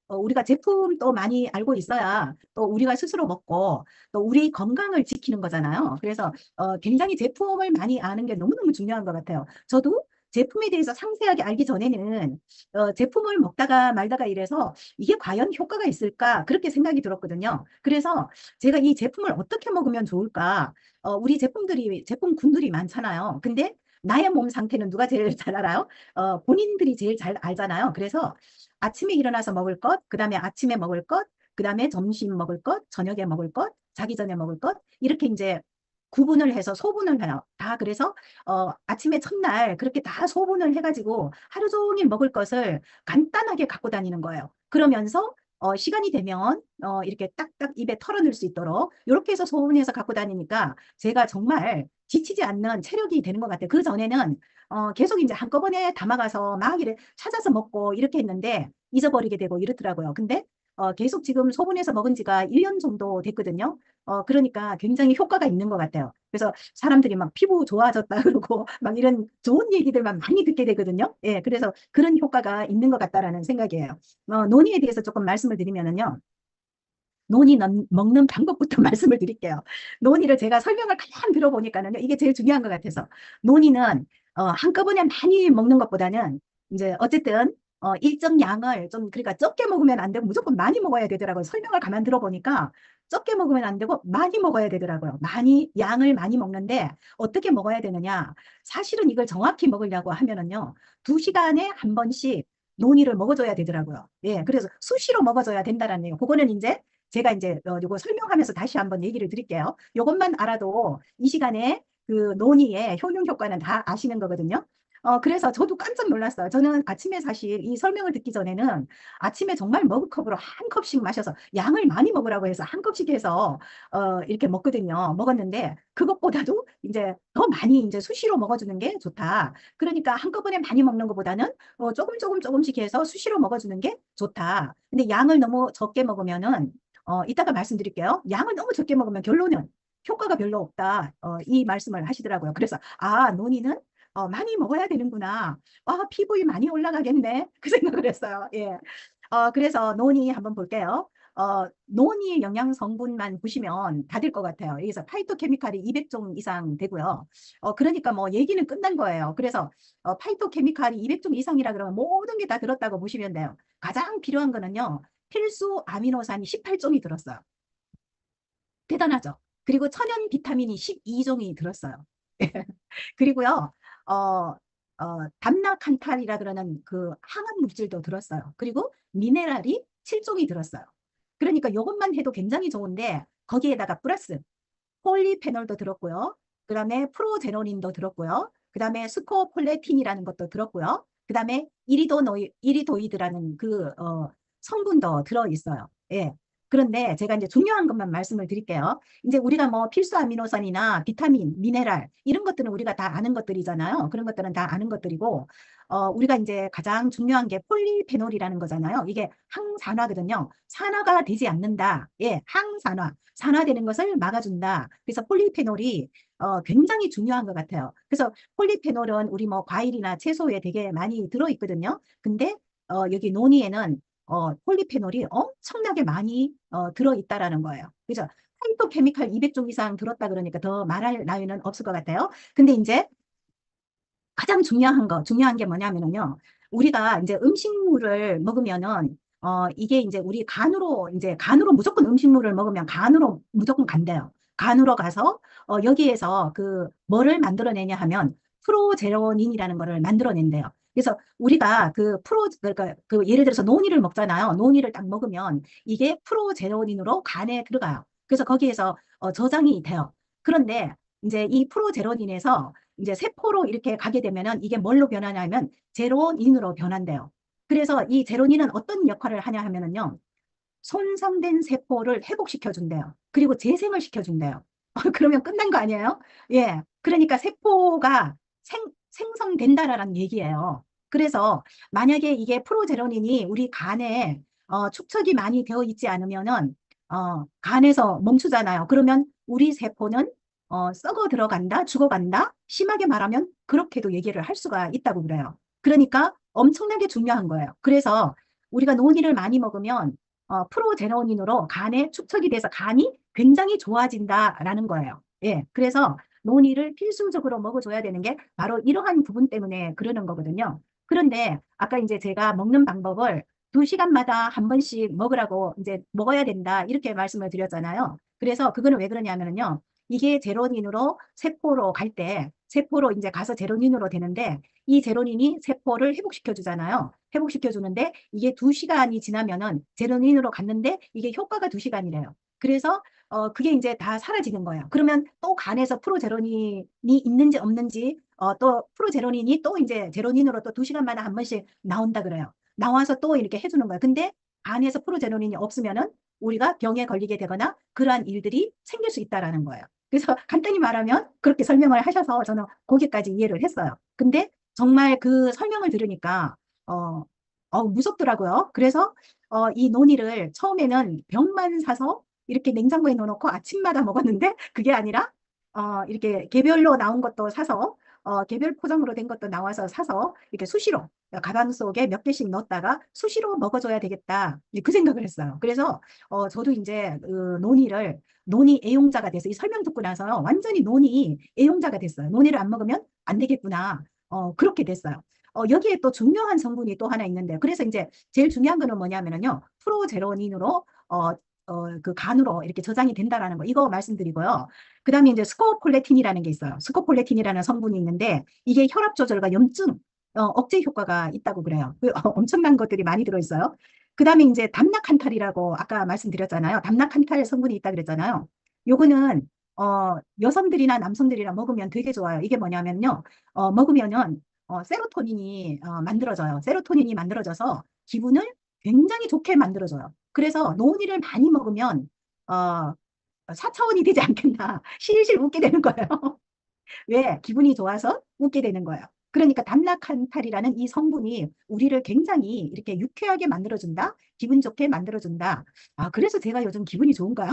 우리가 제품도 많이 알고 있어야 또 우리가 스스로 먹고 또 우리 건강을 지키는 거잖아요. 그래서 굉장히 제품을 많이 아는 게 너무너무 중요한 것 같아요. 저도 제품에 대해서 상세하게 알기 전에는 제품을 먹다가 말다가 이래서 이게 과연 효과가 있을까 그렇게 생각이 들었거든요. 그래서 제가 이 제품을 어떻게 먹으면 좋을까? 우리 제품군들이 많잖아요. 근데 나의 몸 상태는 누가 제일 잘 알아요? 본인들이 제일 잘 알잖아요. 그래서 아침에 일어나서 먹을 것, 그 다음에 아침에 먹을 것, 그 다음에 점심 먹을 것, 저녁에 먹을 것, 자기 전에 먹을 것, 이렇게 이제 구분을 해서 소분을 해요. 다 그래서 아침에 첫날 그렇게 다 소분을 해가지고 하루 종일 먹을 것을 간단하게 갖고 다니는 거예요. 그러면서 시간이 되면 이렇게 딱딱 입에 털어넣을 수 있도록 이렇게 해서 소분해서 갖고 다니니까 제가 정말 지치지 않는 체력이 되는 것 같아요. 그 전에는 계속 이제 한꺼번에 담아가서 막 이래 찾아서 먹고 이렇게 했는데 잊어버리게 되고 이렇더라고요. 근데 계속 지금 소분해서 먹은 지가 1년 정도 됐거든요. 그러니까 굉장히 효과가 있는 것 같아요. 그래서 사람들이 막 피부 좋아졌다 그러고 막 이런 좋은 얘기들만 많이 듣게 되거든요. 예, 그래서 그런 효과가 있는 것 같다라는 생각이에요. 논의에 대해서 조금 말씀을 드리면은요. 먹는 방법부터 말씀을 드릴게요. 논이를 제가 설명을 가만 들어보니까는요, 이게 제일 중요한 것 같아서. 논이는 한꺼번에 많이 먹는 것보다는 이제 어쨌든 일정 양을 좀 그러니까 적게 먹으면 안 되고 무조건 많이 먹어야 되더라고요. 설명을 가만 들어보니까 적게 먹으면 안 되고 많이 먹어야 되더라고요. 양을 많이 먹는데 어떻게 먹어야 되느냐? 사실은 이걸 정확히 먹으려고 하면은요, 2시간에 한 번씩 논이를 먹어줘야 되더라고요. 예, 그래서 수시로 먹어줘야 된다라는 요 그거는 이제 제가 이제 요거 설명하면서 다시 한번 얘기를 드릴게요. 요것만 알아도 이 시간에 그 논의의 효능 효과는 다 아시는 거거든요. 그래서 저도 깜짝 놀랐어요. 저는 아침에 사실 이 설명을 듣기 전에는 아침에 정말 머그컵으로 한 컵씩 마셔서 양을 많이 먹으라고 해서 한 컵씩 해서 이렇게 먹거든요. 먹었는데 그것보다도 이제 더 많이 이제 수시로 먹어주는 게 좋다. 그러니까 한꺼번에 많이 먹는 것보다는 조금씩 해서 수시로 먹어주는 게 좋다. 근데 양을 너무 적게 먹으면은 이따가 말씀드릴게요. 양을 너무 적게 먹으면 결론은 효과가 별로 없다. 이 말씀을 하시더라고요. 그래서 논의는 많이 먹어야 되는구나. 피부에 많이 올라가겠네. 그 생각을 했어요. 예. 그래서 논의 한번 볼게요. 논의 영양 성분만 보시면 다 될 것 같아요. 여기서 파이토케미칼이 200종 이상 되고요. 그러니까 뭐 얘기는 끝난 거예요. 그래서 파이토케미칼이 200종 이상이라 그러면 모든 게 다 들었다고 보시면 돼요. 가장 필요한 거는요. 필수 아미노산이 18종이 들었어요. 대단하죠? 그리고 천연 비타민이 12종이 들었어요. 그리고요, 담나칸탈이라 그러는 그 항암 물질도 들었어요. 그리고 미네랄이 7종이 들었어요. 그러니까 이것만 해도 굉장히 좋은데 거기에다가 플러스 폴리페놀도 들었고요. 그 다음에 프로제노린도 들었고요. 그 다음에 스코폴레틴이라는 것도 들었고요. 그 다음에 이리도이드라는 그 성분도 들어있어요. 예. 그런데 제가 이제 중요한 것만 말씀을 드릴게요. 이제 우리가 뭐 필수 아미노산이나 비타민, 미네랄 이런 것들은 우리가 다 아는 것들이잖아요. 그런 것들은 다 아는 것들이고 우리가 이제 가장 중요한 게 폴리페놀이라는 거잖아요. 이게 항산화거든요. 산화가 되지 않는다. 예, 항산화. 산화되는 것을 막아준다. 그래서 폴리페놀이 굉장히 중요한 것 같아요. 그래서 폴리페놀은 우리 뭐 과일이나 채소에 되게 많이 들어있거든요. 근데 여기 논이에는 폴리페놀이 엄청나게 많이 들어있다라는 거예요. 그죠? 파이토케미칼 200종 이상 들었다 그러니까 더 말할 나위는 없을 것 같아요. 근데 이제 가장 중요한 게 뭐냐면요. 우리가 이제 음식물을 먹으면은, 이게 이제 우리 간으로 무조건 음식물을 먹으면 간으로 무조건 간대요. 간으로 가서, 여기에서 뭐를 만들어내냐 하면, 프로제로닌이라는 거를 만들어낸대요. 그래서 우리가 그러니까 예를 들어서 노니를 먹잖아요. 노니를 딱 먹으면 이게 프로제로닌으로 간에 들어가요. 그래서 거기에서 저장이 돼요. 그런데 이제 이 프로제로닌에서 이제 세포로 이렇게 가게 되면은 이게 뭘로 변하냐면 제로닌으로 변한대요. 그래서 이 제로닌은 어떤 역할을 하냐 하면은요. 손상된 세포를 회복시켜 준대요. 그리고 재생을 시켜 준대요. 그러면 끝난 거 아니에요? 예. 그러니까 세포가 생성된다라는 얘기예요. 그래서 만약에 이게 프로제로닌이 우리 간에 축적이 많이 되어 있지 않으면은 간에서 멈추잖아요. 그러면 우리 세포는 썩어 들어간다, 죽어간다. 심하게 말하면 그렇게도 얘기를 할 수가 있다고 그래요. 그러니까 엄청나게 중요한 거예요. 그래서 우리가 논이를 많이 먹으면 프로제로닌으로 간에 축적이 돼서 간이 굉장히 좋아진다라는 거예요. 예, 그래서 논이를 필수적으로 먹어줘야 되는 게 바로 이러한 부분 때문에 그러는 거거든요. 그런데 아까 이제 제가 먹는 방법을 2시간마다 한 번씩 먹으라고 이제 먹어야 된다 이렇게 말씀을 드렸잖아요. 그래서 그거는 왜 그러냐면요. 이게 제로닌으로 세포로 갈 때 세포로 이제 가서 제로닌으로 되는데 이 제로닌이 세포를 회복시켜 주잖아요. 회복시켜 주는데 이게 2시간이 지나면은 제로닌으로 갔는데 이게 효과가 2시간이래요. 그래서 그게 이제 다 사라지는 거예요. 그러면 또 간에서 프로제로닌이 있는지 없는지 또 프로제로닌이 또 이제 제로닌으로 또 2시간마다 한 번씩 나온다 그래요. 나와서 또 이렇게 해주는 거예요. 근데 간에서 프로제로닌이 없으면은 우리가 병에 걸리게 되거나 그러한 일들이 생길 수 있다라는 거예요. 그래서 간단히 말하면 그렇게 설명을 하셔서 저는 거기까지 이해를 했어요. 근데 정말 그 설명을 들으니까 무섭더라고요. 그래서 이 논이를 처음에는 병만 사서 이렇게 냉장고에 넣어놓고 아침마다 먹었는데 그게 아니라 이렇게 개별로 나온 것도 사서 개별 포장으로 된 것도 나와서 사서 이렇게 수시로 가방 속에 몇 개씩 넣었다가 수시로 먹어줘야 되겠다 그 생각을 했어요. 그래서 저도 이제 논이 애용자가 돼서 이 설명 듣고 나서요 완전히 논이 애용자가 됐어요. 논이를 안 먹으면 안 되겠구나. 그렇게 됐어요. 여기에 또 중요한 성분이 또 하나 있는데요. 그래서 이제 제일 중요한 거는 뭐냐면요. 프로제로닌으로 그 간으로 이렇게 저장이 된다라는 거 이거 말씀드리고요. 그 다음에 이제 스코폴레틴이라는 게 있어요. 스코폴레틴이라는 성분이 있는데 이게 혈압 조절과 염증 억제 효과가 있다고 그래요. 엄청난 것들이 많이 들어있어요. 그 다음에 이제 담락한탈이라고 아까 말씀드렸잖아요. 담락한탈 성분이 있다 그랬잖아요. 요거는 여성들이나 남성들이나 먹으면 되게 좋아요. 이게 뭐냐면요. 먹으면은 세로토닌이 만들어져요. 세로토닌이 만들어져서 기분을 굉장히 좋게 만들어줘요. 그래서 노은이를 많이 먹으면 4차원이 되지 않겠나. 실실 웃게 되는 거예요. 왜? 기분이 좋아서 웃게 되는 거예요. 그러니까 담락한탈이라는 이 성분이 우리를 굉장히 이렇게 유쾌하게 만들어준다. 기분 좋게 만들어준다. 그래서 제가 요즘 기분이 좋은가요?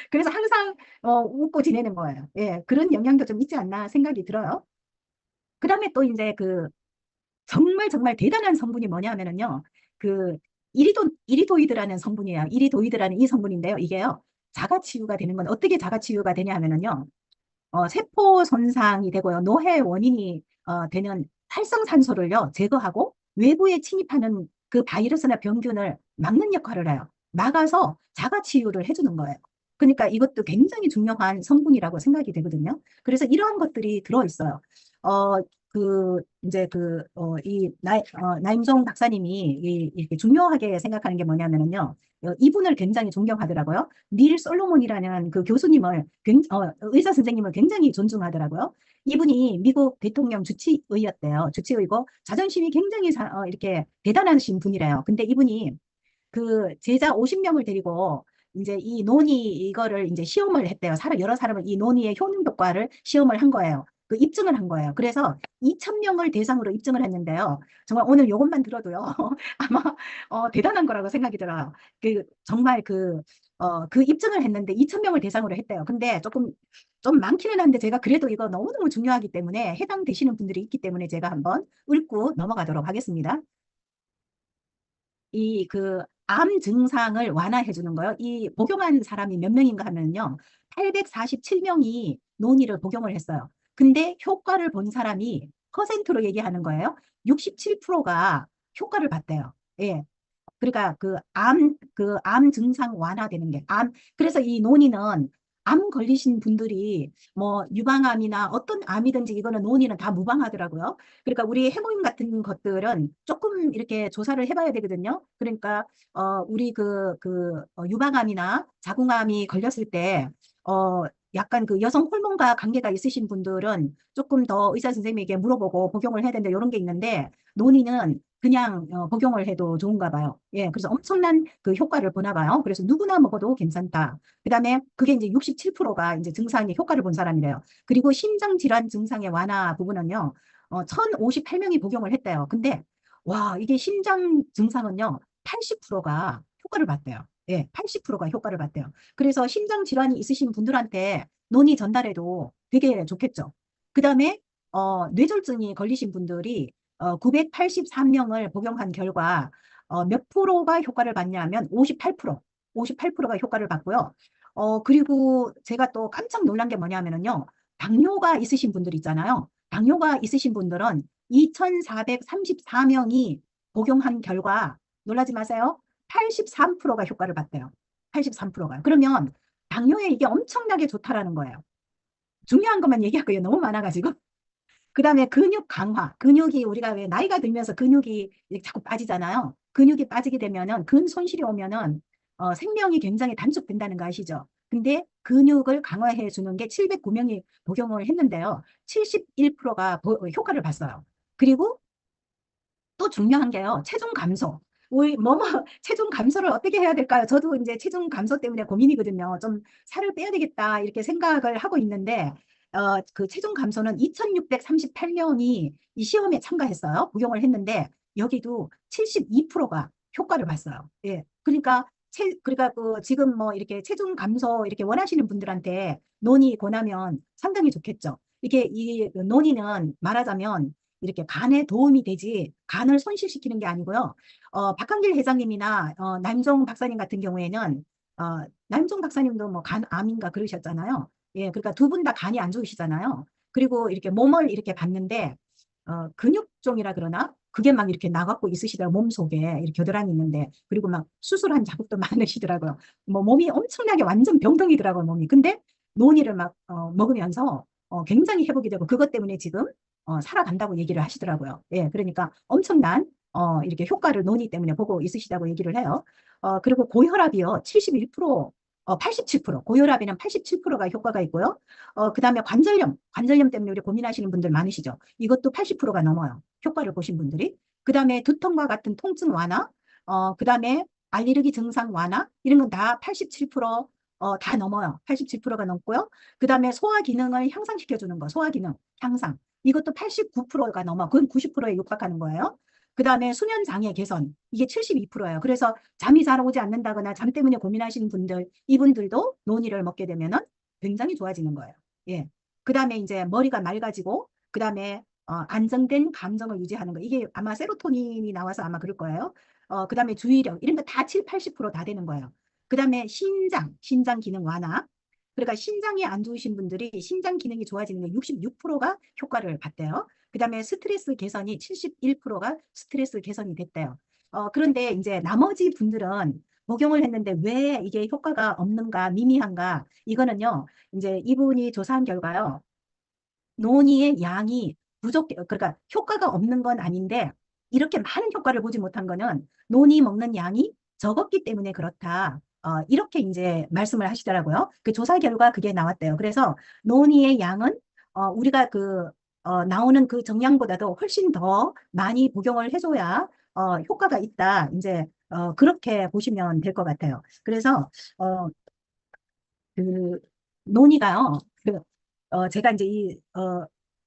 그래서 항상 웃고 지내는 거예요. 예, 그런 영향도 좀 있지 않나 생각이 들어요. 그 다음에 또 이제 정말 정말 대단한 성분이 뭐냐면은요. 그 이리도이드라는 성분이에요. 이리도이드라는 이 성분인데요. 이게요. 자가치유가 되는 건 어떻게 자가치유가 되냐 하면은요. 세포 손상이 되고요. 노폐 원인이 되는 활성산소를요. 제거하고 외부에 침입하는 그 바이러스나 병균을 막는 역할을 해요. 막아서 자가치유를 해주는 거예요. 그러니까 이것도 굉장히 중요한 성분이라고 생각이 되거든요. 그래서 이러한 것들이 들어있어요. 이제 나임종 박사님이 이렇게 중요하게 생각하는 게 뭐냐면요. 이분을 굉장히 존경하더라고요. 닐 솔로몬이라는 그 교수님을, 의사 선생님을 굉장히 존중하더라고요. 이분이 미국 대통령 주치의였대요. 주치의고 자존심이 굉장히 이렇게 대단하신 분이래요. 근데 이분이 그 제자 50명을 데리고 이제 이 논의 이거를 이제 시험을 했대요. 여러 사람을 이 논의의 효능 효과를 시험을 한 거예요. 그 입증을 한 거예요. 그래서 2,000명을 대상으로 입증을 했는데요. 정말 오늘 이것만 들어도요. 아마 대단한 거라고 생각이 들어요. 정말 그 입증을 했는데 2,000명을 대상으로 했대요. 근데 좀 많기는 한데 제가 그래도 이거 너무너무 중요하기 때문에 해당되시는 분들이 있기 때문에 제가 한번 읊고 넘어가도록 하겠습니다. 암 증상을 완화해 주는 거요. 이 복용한 사람이 몇 명인가 하면요. 847명이 논의를 복용을 했어요. 근데 효과를 본 사람이 퍼센트로 얘기하는 거예요. 67%가 효과를 봤대요. 예. 그러니까 암 증상 완화되는 그래서 이 논의는 암 걸리신 분들이 뭐 유방암이나 어떤 암이든지 이거는 논의는 다 무방하더라고요. 그러니까 우리 해모임 같은 것들은 조금 이렇게 조사를 해봐야 되거든요. 그러니까 우리 유방암이나 자궁암이 걸렸을 때 약간 그 여성 호르몬과 관계가 있으신 분들은 조금 더 의사 선생님에게 물어보고 복용을 해야 된다 이런 게 있는데 논의는 그냥 복용을 해도 좋은가 봐요. 예, 그래서 엄청난 그 효과를 보나 봐요. 그래서 누구나 먹어도 괜찮다. 그다음에 그게 이제 67%가 이제 증상에 효과를 본 사람이래요. 그리고 심장 질환 증상의 완화 부분은요, 1,058명이 복용을 했대요. 근데 와, 이게 심장 증상은요, 80%가 효과를 봤대요. 예, 80%가 효과를 봤대요. 그래서 심장 질환이 있으신 분들한테 논의 전달해도 되게 좋겠죠. 그다음에 뇌졸중이 걸리신 분들이 983명을 복용한 결과 몇 프로가 효과를 봤냐면 58%, 58%가 효과를 봤고요. 그리고 제가 또 깜짝 놀란 게 뭐냐면요. 당뇨가 있으신 분들 있잖아요. 당뇨가 있으신 분들은 2,434명이 복용한 결과 놀라지 마세요. 83%가 효과를 봤대요. 83%가. 그러면 당뇨에 이게 엄청나게 좋다라는 거예요. 중요한 것만 얘기할 거예요. 너무 많아가지고. 그 다음에 근육 강화. 근육이 우리가 왜 나이가 들면서 근육이 자꾸 빠지잖아요. 근육이 빠지게 되면은 근 손실이 오면은 생명이 굉장히 단축된다는 거 아시죠? 근데 근육을 강화해 주는 게 709명이 복용을 했는데요. 71%가 효과를 봤어요. 그리고 또 중요한 게요. 체중 감소. 우리 체중 감소를 어떻게 해야 될까요? 저도 이제 체중 감소 때문에 고민이거든요. 좀 살을 빼야 되겠다 이렇게 생각을 하고 있는데 그 체중 감소는 2,638명이 이 시험에 참가했어요. 복용을 했는데 여기도 72%가 효과를 봤어요. 예. 그러니까 그러니까 그 지금 뭐 이렇게 체중 감소 이렇게 원하시는 분들한테 논의 권하면 상당히 좋겠죠. 이게 이 논의는 말하자면 이렇게 간에 도움이 되지 간을 손실시키는 게 아니고요. 박한길 회장님이나 남종 박사님 같은 경우에는 남종 박사님도 뭐 간암인가 그러셨잖아요. 예, 그러니까 두 분 다 간이 안 좋으시잖아요. 그리고 이렇게 몸을 이렇게 봤는데 근육종이라 그러나 그게 막 이렇게 나갖고 있으시더라고요. 몸속에 이렇게 겨드랑이 있는데 그리고 막 수술한 자국도 많으시더라고요. 뭐 몸이 엄청나게 완전 병동이더라고요. 몸이. 근데 논이를 막 먹으면서 굉장히 회복이 되고 그것 때문에 지금 살아간다고 얘기를 하시더라고요. 예, 그러니까 엄청난 이렇게 효과를 논의 때문에 보고 있으시다고 얘기를 해요. 그리고 고혈압이요. 71%, 87%, 고혈압에는 87%가 효과가 있고요. 그 다음에 관절염 때문에 우리 고민하시는 분들 많으시죠. 이것도 80%가 넘어요. 효과를 보신 분들이. 그 다음에 두통과 같은 통증 완화, 그 다음에 알레르기 증상 완화, 이런 건 다 87%, 다 넘어요. 87%가 넘고요. 그 다음에 소화 기능을 향상시켜주는 거, 소화 기능 향상. 이것도 89%가 넘어. 그건 90%에 육박하는 거예요. 그 다음에 수면 장애 개선. 이게 72%예요. 그래서 잠이 잘 오지 않는다거나 잠 때문에 고민하시는 분들, 이분들도 논이를 먹게 되면은 굉장히 좋아지는 거예요. 예. 그 다음에 이제 머리가 맑아지고, 그 다음에 안정된 감정을 유지하는 거. 이게 아마 세로토닌이 나와서 아마 그럴 거예요. 그 다음에 주의력. 이런 거 다 7, 80%다 되는 거예요. 그 다음에 신장 기능 완화. 그러니까 신장이 안 좋으신 분들이 신장 기능이 좋아지는 게 66%가 효과를 봤대요. 그 다음에 스트레스 개선이 71%가 스트레스 개선이 됐대요. 그런데 이제 나머지 분들은 복용을 했는데 왜 이게 효과가 없는가, 미미한가, 이거는요, 이제 이분이 조사한 결과요, 논의의 양이 그러니까 효과가 없는 건 아닌데, 이렇게 많은 효과를 보지 못한 거는 논의 먹는 양이 적었기 때문에 그렇다. 이렇게 이제 말씀을 하시더라고요. 그 조사 결과 그게 나왔대요. 그래서 논의의 양은 우리가 나오는 그 정량보다도 훨씬 더 많이 복용을 해줘야 효과가 있다. 이제 그렇게 보시면 될 것 같아요. 그래서 그 논의가요. 제가 이제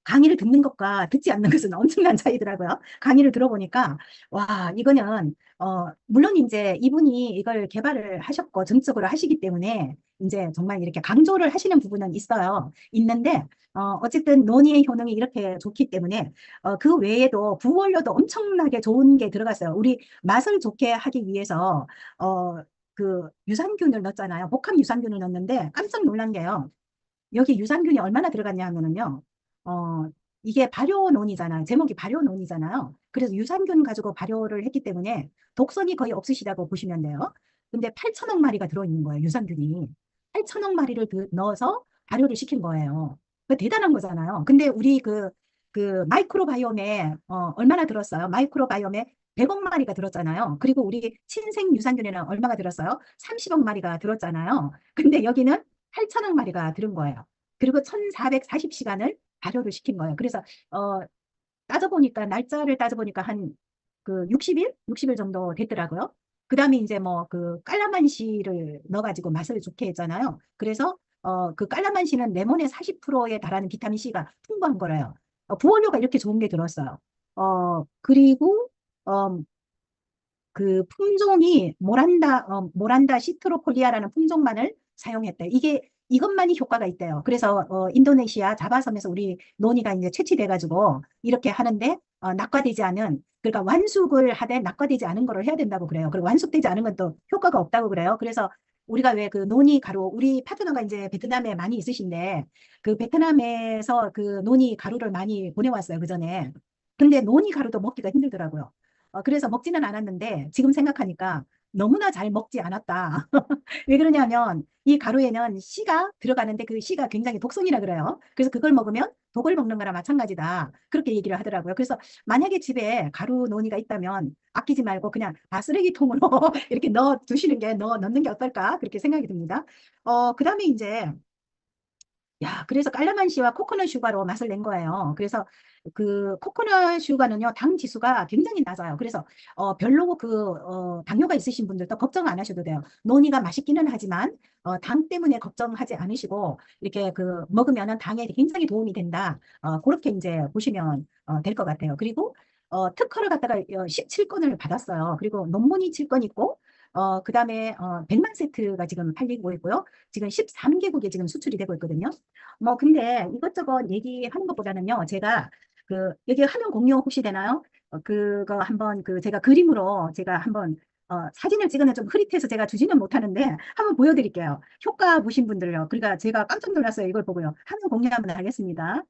강의를 듣는 것과 듣지 않는 것은 엄청난 차이더라고요. 강의를 들어보니까 와 이거는 물론 이제 이분이 이걸 개발을 하셨고 정적으로 하시기 때문에 이제 정말 이렇게 강조를 하시는 부분은 있어요. 있는데 어쨌든 논의의 효능이 이렇게 좋기 때문에 그 외에도 부원료도 엄청나게 좋은 게 들어갔어요. 우리 맛을 좋게 하기 위해서 그 유산균을 넣었잖아요. 복합 유산균을 넣었는데 깜짝 놀란 게요. 여기 유산균이 얼마나 들어갔냐 하면은요. 어, 이게 발효논이잖아요. 제목이 발효논이잖아요. 그래서 유산균 가지고 발효를 했기 때문에 독성이 거의 없으시다고 보시면 돼요. 근데 8천억 마리가 들어있는 거예요. 유산균이. 8천억 마리를 넣어서 발효를 시킨 거예요. 그 대단한 거잖아요. 근데 우리 그 마이크로바이옴에 얼마나 들었어요? 마이크로바이옴에 100억 마리가 들었잖아요. 그리고 우리 친생 유산균에는 얼마가 들었어요? 30억 마리가 들었잖아요. 근데 여기는 8천억 마리가 들은 거예요. 그리고 1440시간을 발효를 시킨 거예요. 그래서 따져보니까 날짜를 따져보니까 한 그 60일? 60일 정도 됐더라고요. 그 다음에 이제 뭐 그 깔라만시를 넣어가지고 맛을 좋게 했잖아요. 그래서 그 깔라만시는 레몬의 40%에 달하는 비타민 C가 풍부한 거래요. 부원료가 이렇게 좋은 게 들었어요. 그리고 어, 그 품종이 모란다 시트로폴리아라는 품종만을 사용했대. 이것만이 효과가 있대요. 그래서 인도네시아 자바섬에서 우리 논이가 이제 채취돼가지고 이렇게 하는데 낙과되지 않은, 그러니까 완숙을 하되 낙과되지 않은 거를 해야 된다고 그래요. 그리고 완숙되지 않은 건 또 효과가 없다고 그래요. 그래서 우리가 왜 그 노니 가루, 우리 파트너가 이제 베트남에 많이 있으신데 그 베트남에서 그 노니 가루를 많이 보내왔어요, 그 전에. 근데 노니 가루도 먹기가 힘들더라고요. 그래서 먹지는 않았는데 지금 생각하니까 너무나 잘 먹지 않았다. 왜 그러냐면 이 가루에는 씨가 들어가는데 그 씨가 굉장히 독성이라 그래요. 그래서 그걸 먹으면 독을 먹는 거나 마찬가지다. 그렇게 얘기를 하더라고요. 그래서 만약에 집에 가루 노니가 있다면 아끼지 말고 그냥 다 쓰레기통으로 이렇게 넣어 두시는 게, 넣는 게 어떨까? 그렇게 생각이 듭니다. 그다음에 이제 그래서 깔라만시와 코코넛 슈가로 맛을 낸 거예요. 그래서 그 코코넛 슈가는요, 당 지수가 굉장히 낮아요. 그래서 별로 당뇨가 있으신 분들도 걱정 안 하셔도 돼요. 노니가 맛있기는 하지만 당 때문에 걱정하지 않으시고 이렇게 그 먹으면은 당에 굉장히 도움이 된다. 그렇게 이제 보시면 될 것 같아요. 그리고 특허를 갖다가 17건을 받았어요. 그리고 논문이 7건 있고 그다음에 100만 세트가 지금 팔리고 있고요. 지금 13개국에 지금 수출이 되고 있거든요. 뭐 근데 이것저것 얘기하는 것보다는요, 제가 여기 화면 공유 혹시 되나요? 그거 한번 제가 그림으로 제가 한번 사진을 찍으면 좀 흐릿해서 제가 주지는 못하는데 한번 보여드릴게요. 효과 보신 분들요. 그러니까 제가 깜짝 놀랐어요. 이걸 보고요. 화면 공유 한번 하겠습니다.